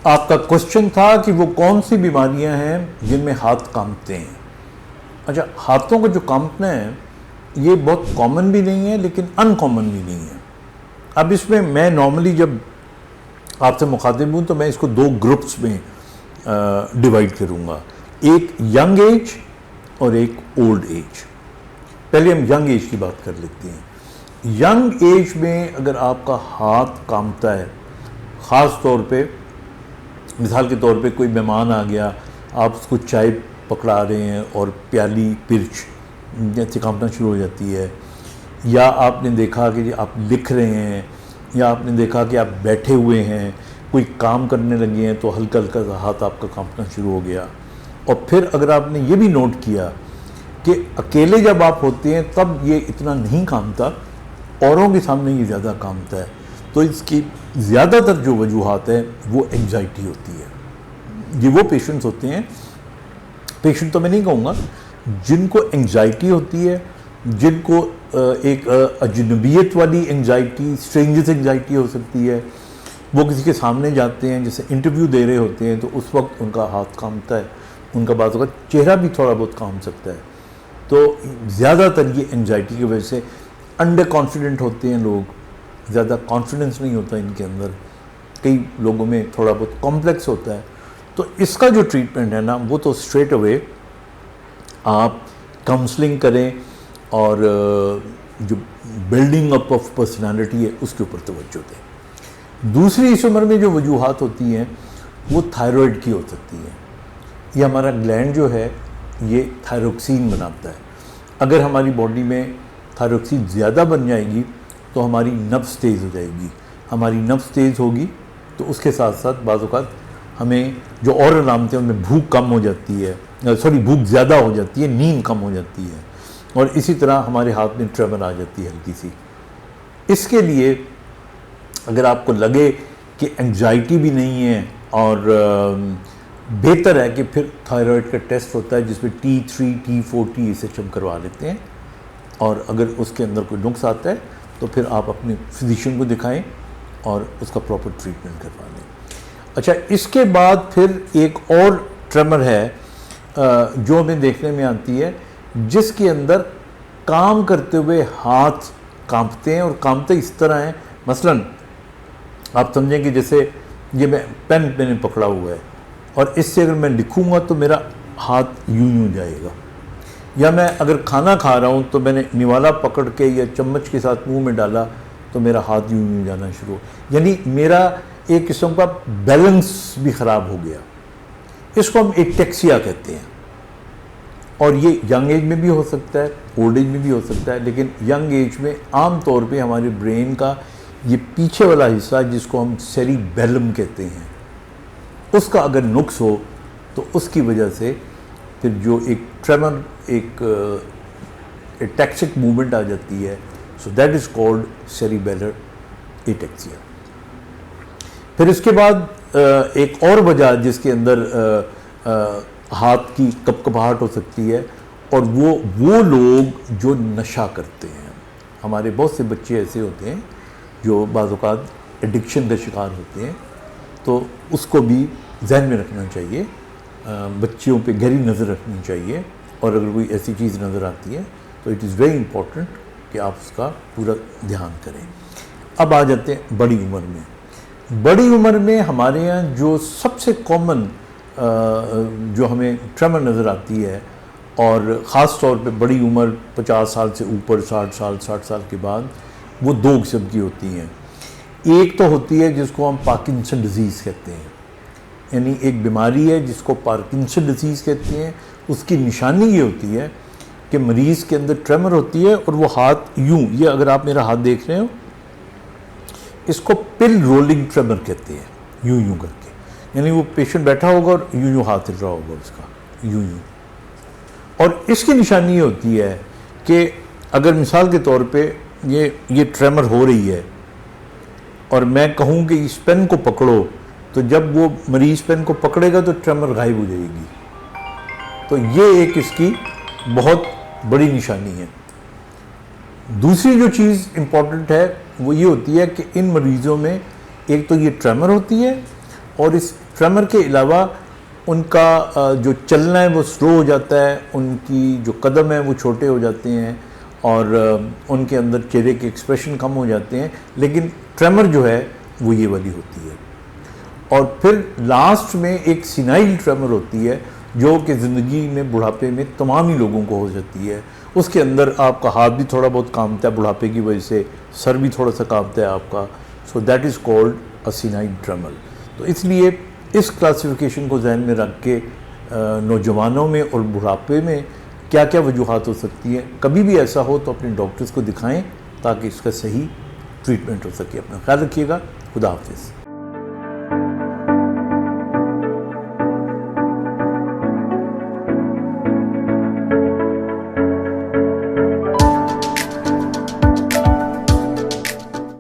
آپ کا کوشچن تھا کہ وہ کون سی بیماریاں ہیں جن میں ہاتھ کانپتے ہیں. اچھا، ہاتھوں کو جو کانپنا ہے یہ بہت کامن بھی نہیں ہے لیکن ان کامن بھی نہیں ہے. اب اس میں نارملی جب آپ سے مخاطب ہوں تو میں اس کو دو گروپس میں ڈیوائڈ کروں گا، ایک ینگ ایج اور ایک اولڈ ایج. پہلے ہم ینگ ایج کی بات کر لیتے ہیں. ینگ ایج میں اگر آپ کا ہاتھ کانپتا ہے، خاص طور پہ مثال کے طور پہ کوئی مہمان آ گیا، آپ اس کو چائے پکڑا رہے ہیں اور پیالی پرچ جیسے کانپنا شروع ہو جاتی ہے، یا آپ نے دیکھا کہ آپ لکھ رہے ہیں، یا آپ نے دیکھا کہ آپ بیٹھے ہوئے ہیں کوئی کام کرنے لگے ہیں تو ہلکا ہلکا سا ہاتھ آپ کا کانپنا شروع ہو گیا. اور پھر اگر آپ نے یہ بھی نوٹ کیا کہ اکیلے جب آپ ہوتے ہیں تب یہ اتنا نہیں کانپتا، اوروں کے سامنے یہ زیادہ کانپتا ہے، تو اس کی زیادہ تر جو وجوہات ہیں وہ انگزائٹی ہوتی ہے. یہ وہ پیشنٹس ہوتے ہیں، پیشنٹ تو میں نہیں کہوں گا، جن کو انگزائٹی ہوتی ہے، جن کو ایک اجنبیت والی انگزائٹی، اسٹرینجرس انگزائٹی ہو سکتی ہے. وہ کسی کے سامنے جاتے ہیں، جیسے انٹرویو دے رہے ہوتے ہیں، تو اس وقت ان کا ہاتھ کانپتا ہے، ان کا بعض اوقات چہرہ بھی تھوڑا بہت کانپ سکتا ہے. تو زیادہ تر یہ انگزائٹی کی وجہ سے انڈر کانفیڈنٹ ہوتے ہیں لوگ، زیادہ کانفیڈنس نہیں ہوتا ان کے اندر، کئی لوگوں میں تھوڑا بہت کمپلیکس ہوتا ہے. تو اس کا جو ٹریٹمنٹ ہے نا وہ تو اسٹریٹ اوے آپ کاؤنسلنگ کریں اور جو بلڈنگ اپ آف پرسنالٹی ہے اس کے اوپر توجہ دیں. دوسری اس عمر میں جو وجوہات ہوتی ہیں وہ تھائرائڈ کی ہو سکتی ہیں. یہ ہمارا گلینڈ جو ہے یہ تھائروکسین بناتا ہے. اگر ہماری باڈی میں تھائروکسین زیادہ بن جائے گی تو ہماری نبض تیز ہو جائے گی. ہماری نبض تیز ہوگی تو اس کے ساتھ ساتھ بعض اوقات ہمیں جو اور علامتیں ان میں بھوک کم ہو جاتی ہے، بھوک زیادہ ہو جاتی ہے، نیند کم ہو جاتی ہے، اور اسی طرح ہمارے ہاتھ میں ٹریمر آ جاتی ہے ہلکی سی. اس کے لیے اگر آپ کو لگے کہ انگزائٹی بھی نہیں ہے اور بہتر ہے کہ پھر تھائرائڈ کا ٹیسٹ ہوتا ہے جس میں T3 T4 TSH ہم کروا لیتے ہیں، اور اگر اس کے اندر کوئی نقص آتا ہے تو پھر آپ اپنے فزیشین کو دکھائیں اور اس کا پراپر ٹریٹمنٹ کروا لیں. اچھا، اس کے بعد پھر ایک اور ٹریمر ہے جو ہمیں دیکھنے میں آتی ہے، جس کے اندر کام کرتے ہوئے ہاتھ کانپتے ہیں، اور کانپتے اس طرح ہیں. مثلاً آپ سمجھیں کہ جیسے یہ میں نے پکڑا ہوا ہے اور اس سے اگر میں لکھوں گا تو میرا ہاتھ یوں جائے گا، یا میں اگر کھانا کھا رہا ہوں تو میں نے نوالا پکڑ کے یا چمچ کے ساتھ منہ میں ڈالا تو میرا ہاتھ یوں جانا شروع، یعنی میرا ایک قسم کا بیلنس بھی خراب ہو گیا. اس کو ہم ایٹیکسیا کہتے ہیں، اور یہ ینگ ایج میں بھی ہو سکتا ہے، اولڈ ایج میں بھی ہو سکتا ہے. لیکن ینگ ایج میں عام طور پہ ہمارے برین کا یہ پیچھے والا حصہ جس کو ہم سیریبیلم کہتے ہیں، اس کا اگر نقص ہو تو اس کی وجہ سے پھر جو ایک ٹریمر، ایک ایٹیکسک موومنٹ آ جاتی ہے. So that is called cerebellar ataxia. پھر اس کے بعد ایک اور وجہ جس کے اندر ہاتھ کی کپکپاہٹ ہو سکتی ہے، اور وہ لوگ جو نشہ کرتے ہیں. ہمارے بہت سے بچے ایسے ہوتے ہیں جو بعض اوقات ایڈکشن کا شکار ہوتے ہیں، تو اس کو بھی ذہن میں رکھنا چاہیے. بچیوں پہ گہری نظر رکھنی چاہیے، اور اگر کوئی ایسی چیز نظر آتی ہے تو اٹ از ویری امپورٹنٹ کہ آپ اس کا پورا دھیان کریں. اب آ جاتے ہیں بڑی عمر میں. بڑی عمر میں ہمارے یہاں جو سب سے کامن جو ہمیں ٹریمر نظر آتی ہے، اور خاص طور پہ بڑی عمر 50 سال سے اوپر، 60 سال کے بعد، وہ دو قسم کی ہوتی ہیں. ایک تو ہوتی ہے جس کو ہم پارکنسن ڈیزیز کہتے ہیں، یعنی ایک بیماری ہے جس کو پارکنسن ڈیزیز کہتے ہیں. اس کی نشانی یہ ہوتی ہے کہ مریض کے اندر ٹریمر ہوتی ہے اور وہ ہاتھ یوں، یہ اگر آپ میرا ہاتھ دیکھ رہے ہو، اس کو پل رولنگ ٹریمر کہتے ہیں، یوں کر کے. یعنی وہ پیشنٹ بیٹھا ہوگا اور یوں ہاتھ ہل رہا ہوگا اس کا، یوں. اور اس کی نشانی یہ ہوتی ہے کہ اگر مثال کے طور پہ یہ ٹریمر ہو رہی ہے اور میں کہوں کہ اس پین کو پکڑو، تو جب وہ مریض پین کو پکڑے گا تو ٹریمر غائب ہو جائے گی. تو یہ ایک اس کی بہت بڑی نشانی ہے. دوسری جو چیز امپورٹنٹ ہے وہ یہ ہوتی ہے کہ ان مریضوں میں ایک تو یہ ٹریمر ہوتی ہے، اور اس ٹریمر کے علاوہ ان کا جو چلنا ہے وہ سلو ہو جاتا ہے، ان کی جو قدم ہیں وہ چھوٹے ہو جاتے ہیں، اور ان کے اندر چہرے کے ایکسپریشن کم ہو جاتے ہیں، لیکن ٹریمر جو ہے وہ یہ والی ہوتی ہے۔ اور پھر لاسٹ میں ایک سینائل ٹریمر ہوتی ہے جو کہ زندگی میں بڑھاپے میں تمام ہی لوگوں کو ہو جاتی ہے۔ اس کے اندر آپ کا ہاتھ بھی تھوڑا بہت کانپتا ہے بڑھاپے کی وجہ سے، سر بھی تھوڑا سا کانپتا ہے آپ کا، so that is called a senile tremor. تو اس لیے اس کلاسیفیکیشن کو ذہن میں رکھ کے نوجوانوں میں اور بڑھاپے میں کیا کیا وجوہات ہو سکتی ہیں، کبھی بھی ایسا ہو تو اپنے ڈاکٹرز کو دکھائیں تاکہ اس کا صحیح ٹریٹمنٹ ہو سکے۔ اپنا خیال رکھیے گا، خدا حافظ۔